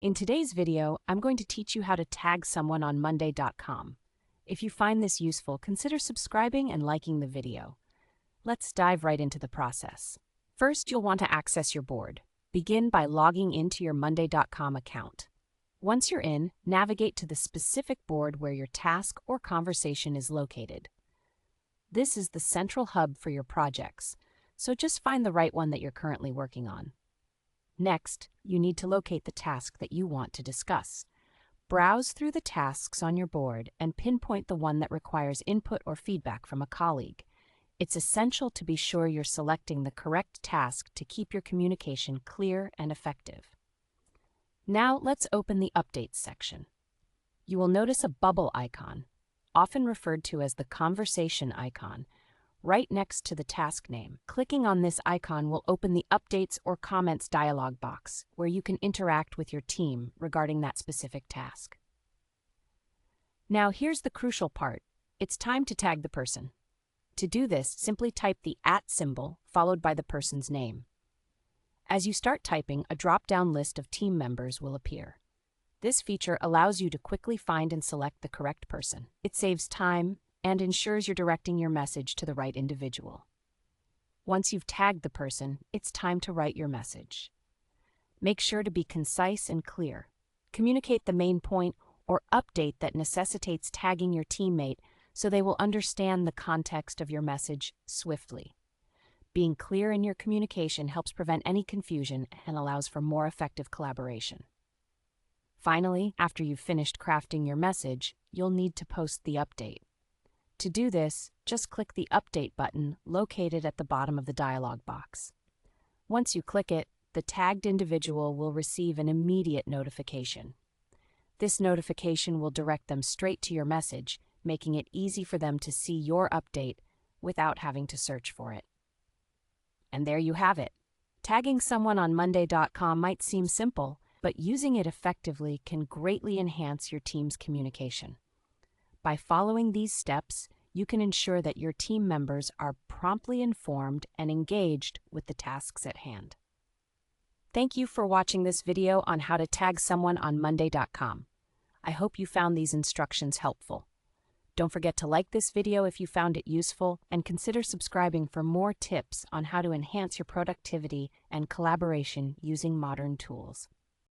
In today's video, I'm going to teach you how to tag someone on Monday.com. If you find this useful, consider subscribing and liking the video. Let's dive right into the process. First, you'll want to access your board. Begin by logging into your Monday.com account. Once you're in, navigate to the specific board where your task or conversation is located. This is the central hub for your projects, so just find the right one that you're currently working on. Next, you need to locate the task that you want to discuss. Browse through the tasks on your board and pinpoint the one that requires input or feedback from a colleague. It's essential to be sure you're selecting the correct task to keep your communication clear and effective. Now let's open the Updates section. You will notice a bubble icon, often referred to as the conversation icon, right next to the task name. Clicking on this icon will open the Updates or Comments dialog box, where you can interact with your team regarding that specific task. Now here's the crucial part. It's time to tag the person. To do this, simply type the @ symbol followed by the person's name. As you start typing, a drop-down list of team members will appear. This feature allows you to quickly find and select the correct person. It saves time and ensures you're directing your message to the right individual. Once you've tagged the person, it's time to write your message. Make sure to be concise and clear. Communicate the main point or update that necessitates tagging your teammate so they will understand the context of your message swiftly. Being clear in your communication helps prevent any confusion and allows for more effective collaboration. Finally, after you've finished crafting your message, you'll need to post the update. To do this, just click the Update button located at the bottom of the dialog box. Once you click it, the tagged individual will receive an immediate notification. This notification will direct them straight to your message, making it easy for them to see your update without having to search for it. And there you have it. Tagging someone on Monday.com might seem simple, but using it effectively can greatly enhance your team's communication. By following these steps, you can ensure that your team members are promptly informed and engaged with the tasks at hand. Thank you for watching this video on how to tag someone on Monday.com. I hope you found these instructions helpful. Don't forget to like this video if you found it useful, and consider subscribing for more tips on how to enhance your productivity and collaboration using modern tools.